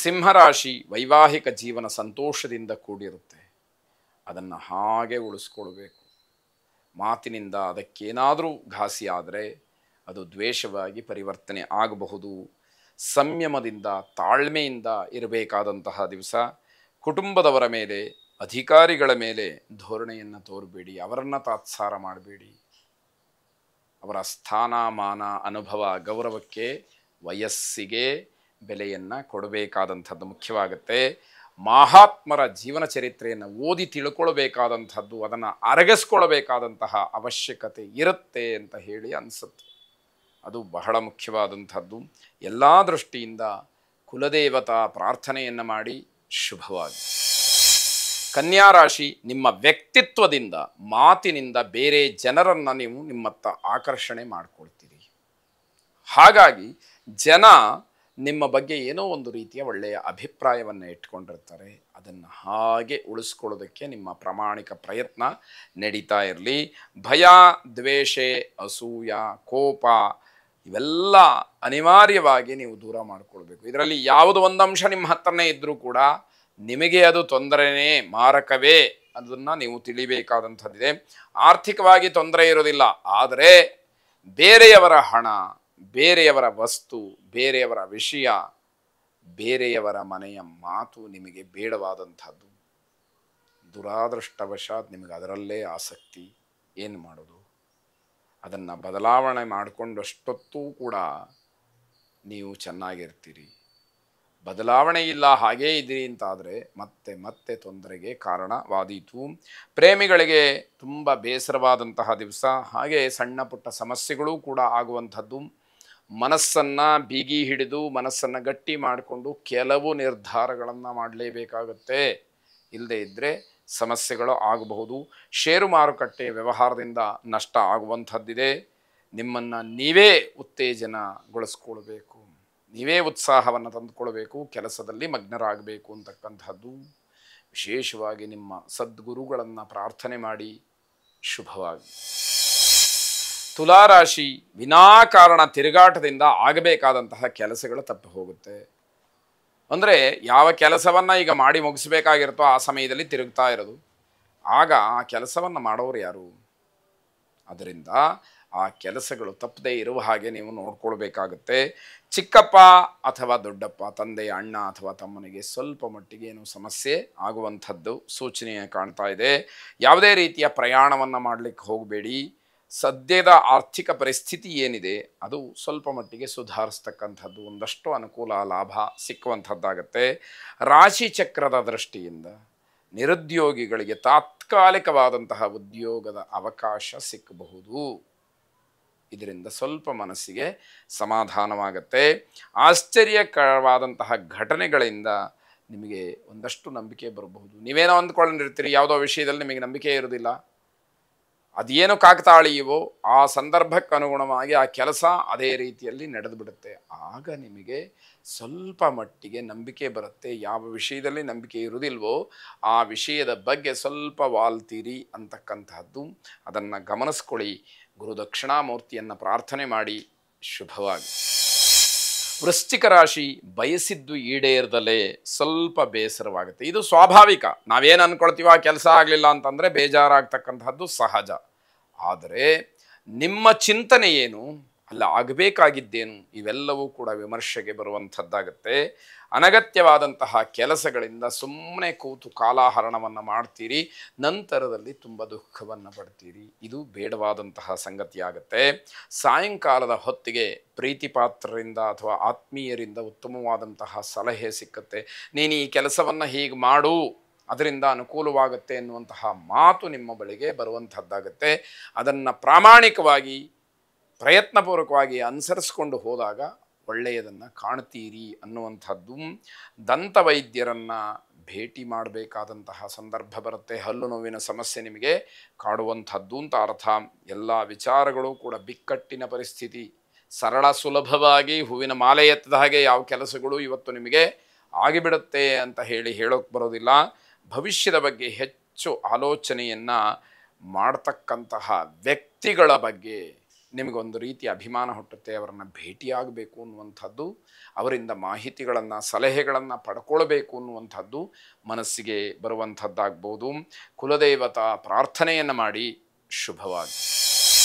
ಸಿಂಹರಾಶಿ ವೈವಾಹಿಕ ಜೀವನ ಸಂತೋಷದಿಂದ ಕೂಡಿರುತ್ತೆ. ಅದನ್ನು ಹಾಗೆ ಉಳಿಸ್ಕೊಳ್ಬೇಕು. ಮಾತಿನಿಂದ ಅದಕ್ಕೇನಾದರೂ ಘಾಸಿ ಆದರೆ ಅದು ದ್ವೇಷವಾಗಿ ಪರಿವರ್ತನೆ ಆಗಬಹುದು. ಸಂಯಮದಿಂದ ತಾಳ್ಮೆಯಿಂದ ಇರಬೇಕಾದಂತಹ ದಿವಸ. ಕುಟುಂಬದವರ ಮೇಲೆ, ಅಧಿಕಾರಿಗಳ ಮೇಲೆ ಧೋರಣೆಯನ್ನು ತೋರಬೇಡಿ, ಅವರನ್ನು ತಾತ್ಸಾರ ಮಾಡಬೇಡಿ. ಅವರ ಸ್ಥಾನ ಮಾನ ಅನುಭವ ಗೌರವಕ್ಕೆ ವಯಸ್ಸಿಗೆ ಬೆಲೆಯನ್ನು ಕೊಡಬೇಕಾದಂಥದ್ದು ಮುಖ್ಯವಾಗುತ್ತೆ. ಮಹಾತ್ಮರ ಜೀವನ ಚರಿತ್ರೆಯನ್ನು ಓದಿ ತಿಳ್ಕೊಳ್ಬೇಕಾದಂಥದ್ದು, ಅದನ್ನು ಅರಗಿಸ್ಕೊಳ್ಬೇಕಾದಂತಹ ಅವಶ್ಯಕತೆ ಇರುತ್ತೆ ಅಂತ ಹೇಳಿ ಅನಿಸುತ್ತೆ. ಅದು ಬಹಳ ಮುಖ್ಯವಾದಂಥದ್ದು. ಎಲ್ಲ ದೃಷ್ಟಿಯಿಂದ ಕುಲದೇವತಾ ಪ್ರಾರ್ಥನೆಯನ್ನು ಮಾಡಿ ಶುಭವಾಗಿ. ಕನ್ಯಾ ರಾಶಿ, ನಿಮ್ಮ ವ್ಯಕ್ತಿತ್ವದಿಂದ, ಮಾತಿನಿಂದ ಬೇರೆ ಜನರನ್ನು ನೀವು ನಿಮ್ಮತ್ತ ಆಕರ್ಷಣೆ ಮಾಡಿಕೊಳ್ತೀರಿ. ಹಾಗಾಗಿ ಜನ ನಿಮ್ಮ ಬಗ್ಗೆ ಏನೋ ಒಂದು ರೀತಿಯ ಒಳ್ಳೆಯ ಅಭಿಪ್ರಾಯವನ್ನು ಇಟ್ಕೊಂಡಿರ್ತಾರೆ. ಅದನ್ನು ಹಾಗೆ ಉಳಿಸ್ಕೊಳ್ಳೋದಕ್ಕೆ ನಿಮ್ಮ ಪ್ರಾಮಾಣಿಕ ಪ್ರಯತ್ನ ನಡೀತಾ ಇರಲಿ. ಭಯ, ದ್ವೇಷ, ಅಸೂಯ, ಕೋಪ ಇವೆಲ್ಲ ಅನಿವಾರ್ಯವಾಗಿ ನೀವು ದೂರ ಮಾಡಿಕೊಳ್ಬೇಕು. ಇದರಲ್ಲಿ ಯಾವುದೋ ಒಂದು ಅಂಶ ನಿಮ್ಮ ಹತ್ರನೇ ಇದ್ದರೂ ಕೂಡ ನಿಮಗೆ ಅದು ತೊಂದರೆನೇ, ಮಾರಕವೇ, ಅದನ್ನು ನೀವು ತಿಳಿಬೇಕಾದಂಥದ್ದಿದೆ. ಆರ್ಥಿಕವಾಗಿ ತೊಂದರೆ ಇರೋದಿಲ್ಲ, ಆದರೆ ಬೇರೆಯವರ ಹಣ, ಬೇರೆಯವರ ವಸ್ತು, ಬೇರೆಯವರ ವಿಷಯ, ಬೇರೆಯವರ ಮನೆಯ ಮಾತು ನಿಮಗೆ ಬೇಡವಾದಂಥದ್ದು. ದುರಾದೃಷ್ಟವಶಾತ್ ನಿಮಗೆ ಅದರಲ್ಲೇ ಆಸಕ್ತಿ. ಏನು ಮಾಡೋದು? ಅದನ್ನು ಬದಲಾವಣೆ ಮಾಡಿಕೊಂಡಷ್ಟೊತ್ತೂ ಕೂಡ ನೀವು ಚೆನ್ನಾಗಿರ್ತೀರಿ. ಬದಲಾವಣೆ ಇಲ್ಲ, ಹಾಗೇ ಇದ್ದೀರಿ ಅಂತಾದರೆ ಮತ್ತೆ ಮತ್ತೆ ತೊಂದರೆಗೆ ಕಾರಣವಾದೀತು. ಪ್ರೇಮಿಗಳಿಗೆ ತುಂಬ ಬೇಸರವಾದಂತಹ ದಿವಸ. ಹಾಗೆ ಸಣ್ಣ ಪುಟ್ಟ ಸಮಸ್ಯೆಗಳೂ ಕೂಡ ಆಗುವಂಥದ್ದು. ಮನಸ್ಸನ್ನು ಬಿಗಿ ಹಿಡಿದು, ಮನಸ್ಸನ್ನು ಗಟ್ಟಿ ಮಾಡಿಕೊಂಡು ಕೆಲವು ನಿರ್ಧಾರಗಳನ್ನು ಮಾಡಲೇಬೇಕಾಗುತ್ತೆ. ಇಲ್ಲದೇ ಇದ್ದರೆ ಸಮಸ್ಯೆಗಳು ಆಗಬಹುದು. ಷೇರು ಮಾರುಕಟ್ಟೆ ವ್ಯವಹಾರದಿಂದ ನಷ್ಟ ಆಗುವಂಥದ್ದಿದೆ. ನಿಮ್ಮನ್ನು ನೀವೇ ಉತ್ತೇಜನಗೊಳಿಸ್ಕೊಳ್ಬೇಕು, ನೀವೇ ಉತ್ಸಾಹವನ್ನು ತಂದುಕೊಳ್ಬೇಕು, ಕೆಲಸದಲ್ಲಿ ಮಗ್ನರಾಗಬೇಕು ಅಂತಕ್ಕಂಥದ್ದು. ವಿಶೇಷವಾಗಿ ನಿಮ್ಮ ಸದ್ಗುರುಗಳನ್ನು ಪ್ರಾರ್ಥನೆ ಮಾಡಿ ಶುಭವಾಗಿ. ತುಲಾರಾಶಿ, ವಿನಾಕಾರಣ ತಿರುಗಾಟದಿಂದ ಆಗಬೇಕಾದಂತಹ ಕೆಲಸಗಳು ತಪ್ಪಿ ಹೋಗುತ್ತೆ. ಅಂದರೆ ಯಾವ ಕೆಲಸವನ್ನು ಈಗ ಮಾಡಿ ಮುಗಿಸ್ಬೇಕಾಗಿರುತ್ತೋ ಆ ಸಮಯದಲ್ಲಿ ತಿರುಗ್ತಾ ಇರೋದು. ಆಗ ಆ ಕೆಲಸವನ್ನು ಮಾಡೋರು ಯಾರು? ಅದರಿಂದ ಆ ಕೆಲಸಗಳು ತಪ್ಪದೇ ಇರುವ ಹಾಗೆ ನೀವು ನೋಡ್ಕೊಳ್ಬೇಕಾಗುತ್ತೆ. ಚಿಕ್ಕಪ್ಪ ಅಥವಾ ದೊಡ್ಡಪ್ಪ, ತಂದೆಯ ಅಣ್ಣ ಅಥವಾ ತಮ್ಮನಿಗೆ ಸ್ವಲ್ಪ ಮಟ್ಟಿಗೆ ಏನೋ ಸಮಸ್ಯೆ ಆಗುವಂಥದ್ದು ಸೂಚನೆಯ ಕಾಣ್ತಾ ಇದೆ. ಯಾವುದೇ ರೀತಿಯ ಪ್ರಯಾಣವನ್ನು ಮಾಡಲಿಕ್ಕೆ ಹೋಗಬೇಡಿ. ಸದ್ಯದ ಆರ್ಥಿಕ ಪರಿಸ್ಥಿತಿ ಏನಿದೆ ಅದು ಸ್ವಲ್ಪ ಮಟ್ಟಿಗೆ ಸುಧಾರಿಸ್ತಕ್ಕಂಥದ್ದು, ಒಂದಷ್ಟು ಅನುಕೂಲ ಲಾಭ ಸಿಕ್ಕುವಂಥದ್ದಾಗತ್ತೆ. ರಾಶಿ ಚಕ್ರದ ದೃಷ್ಟಿಯಿಂದ ನಿರುದ್ಯೋಗಿಗಳಿಗೆ ತಾತ್ಕಾಲಿಕವಾದಂತಹ ಉದ್ಯೋಗದ ಅವಕಾಶ ಸಿಕ್ಕಬಹುದು. ಇದರಿಂದ ಸ್ವಲ್ಪ ಮನಸ್ಸಿಗೆ ಸಮಾಧಾನವಾಗುತ್ತೆ. ಆಶ್ಚರ್ಯಕರವಾದಂತಹ ಘಟನೆಗಳಿಂದ ನಿಮಗೆ ಒಂದಷ್ಟು ನಂಬಿಕೆ ಬರಬಹುದು. ನೀವೇನೋ ಅಂದ್ಕೊಂಡಿರ್ತೀರಿ, ಯಾವುದೋ ವಿಷಯದಲ್ಲಿ ನಿಮಗೆ ನಂಬಿಕೆ ಇರೋದಿಲ್ಲ, ಅದೇನು ಕಾಕತಾಳೀಯವೋ ಆ ಸಂದರ್ಭಕ್ಕೆ ಅನುಗುಣವಾಗಿ ಆ ಕೆಲಸ ಅದೇ ರೀತಿಯಲ್ಲಿ ನಡೆದು ಬಿಡುತ್ತೆ. ಆಗ ನಿಮಗೆ ಸ್ವಲ್ಪ ಮಟ್ಟಿಗೆ ನಂಬಿಕೆ ಬರುತ್ತೆ. ಯಾವ ವಿಷಯದಲ್ಲಿ ನಂಬಿಕೆ ಇರುವುದಿಲ್ವೋ ಆ ವಿಷಯದ ಬಗ್ಗೆ ಸ್ವಲ್ಪ ವಾಲ್ತೀರಿ ಅಂತಕ್ಕಂತಹದ್ದು. ಅದನ್ನು ಗಮನಿಸ್ಕೊಳ್ಳಿ. ಗುರು ದಕ್ಷಿಣಾಮೂರ್ತಿಯನ್ನು ಪ್ರಾರ್ಥನೆ ಮಾಡಿ ಶುಭವಾಗಿ. ವೃಶ್ಚಿಕ ರಾಶಿ, ಬಯಸಿದ್ದು ಈಡೇರದಲೇ ಸ್ವಲ್ಪ ಬೇಸರವಾಗುತ್ತೆ. ಇದು ಸ್ವಾಭಾವಿಕ. ನಾವೇನು ಅಂದ್ಕೊಳ್ತೀವೋ ಆ ಕೆಲಸ ಆಗಲಿಲ್ಲ ಅಂತಂದರೆ ಬೇಜಾರಾಗ್ತಕ್ಕಂಥದ್ದು ಸಹಜ. ಆದರೆ ನಿಮ್ಮ ಚಿಂತನೆ ಏನು, ಅಲ್ಲ ಆಗಬೇಕಾಗಿದ್ದೇನು, ಇವೆಲ್ಲವೂ ಕೂಡ ವಿಮರ್ಶೆಗೆ ಬರುವಂಥದ್ದಾಗತ್ತೆ. ಅನಗತ್ಯವಾದಂತಹ ಕೆಲಸಗಳಿಂದ ಸುಮ್ಮನೆ ಕೂತು ಕಾಲಹರಣವನ್ನು ಮಾಡ್ತೀರಿ, ನಂತರದಲ್ಲಿ ತುಂಬ ದುಃಖವನ್ನು ಪಡ್ತೀರಿ. ಇದು ಬೇಡವಾದಂತಹ ಸಂಗತಿಯಾಗತ್ತೆ. ಸಾಯಂಕಾಲದ ಹೊತ್ತಿಗೆ ಪ್ರೀತಿಪಾತ್ರರಿಂದ ಅಥವಾ ಆತ್ಮೀಯರಿಂದ ಉತ್ತಮವಾದಂತಹ ಸಲಹೆ ಸಿಕ್ಕತ್ತೆ. ನೀನು ಈ ಕೆಲಸವನ್ನು ಹೀಗೆ ಮಾಡು, ಅದರಿಂದ ಅನುಕೂಲವಾಗುತ್ತೆ ಎನ್ನುವಂತಹ ಮಾತು ನಿಮ್ಮ ಬಳಿಗೆ ಬರುವಂಥದ್ದಾಗತ್ತೆ. ಅದನ್ನು ಪ್ರಾಮಾಣಿಕವಾಗಿ ಪ್ರಯತ್ನಪೂರ್ವಕವಾಗಿ ಅನುಸರಿಸ್ಕೊಂಡು ಹೋದಾಗ ಒಳ್ಳೆಯದನ್ನು ಕಾಣ್ತೀರಿ ಅನ್ನುವಂಥದ್ದು. ದಂತವೈದ್ಯರನ್ನು ಭೇಟಿ ಮಾಡಬೇಕಾದಂತಹ ಸಂದರ್ಭ ಬರುತ್ತೆ. ಹಲ್ಲು ನೋವಿನ ಸಮಸ್ಯೆ ನಿಮಗೆ ಕಾಡುವಂಥದ್ದು ಅಂತ ಅರ್ಥ. ಎಲ್ಲ ವಿಚಾರಗಳು ಕೂಡ ಬಿಕ್ಕಟ್ಟಿನ ಪರಿಸ್ಥಿತಿ. ಸರಳ ಸುಲಭವಾಗಿ ಹೂವಿನ ಮಾಲೆ ಎತ್ತದ ಹಾಗೆ ಯಾವ ಕೆಲಸಗಳು ಇವತ್ತು ನಿಮಗೆ ಆಗಿಬಿಡುತ್ತೆ ಅಂತ ಹೇಳೋಕ್ಕೆ ಬರೋದಿಲ್ಲ. ಭವಿಷ್ಯದ ಬಗ್ಗೆ ಹೆಚ್ಚು ಆಲೋಚನೆಯನ್ನು ಮಾಡ್ತಕ್ಕಂತಹ ವ್ಯಕ್ತಿಗಳ ಬಗ್ಗೆ ನಿಮಗೊಂದು ರೀತಿಯ ಅಭಿಮಾನ ಹುಟ್ಟುತ್ತೆ. ಅವರನ್ನು ಭೇಟಿಯಾಗಬೇಕು ಅನ್ನುವಂಥದ್ದು, ಅವರಿಂದ ಮಾಹಿತಿಗಳನ್ನು ಸಲಹೆಗಳನ್ನು ಪಡ್ಕೊಳ್ಬೇಕು ಅನ್ನುವಂಥದ್ದು ಮನಸ್ಸಿಗೆ ಬರುವಂಥದ್ದಾಗ್ಬೋದು. ಕುಲದೇವತಾ ಪ್ರಾರ್ಥನೆಯನ್ನು ಮಾಡಿ. ಶುಭವಾಗಿ.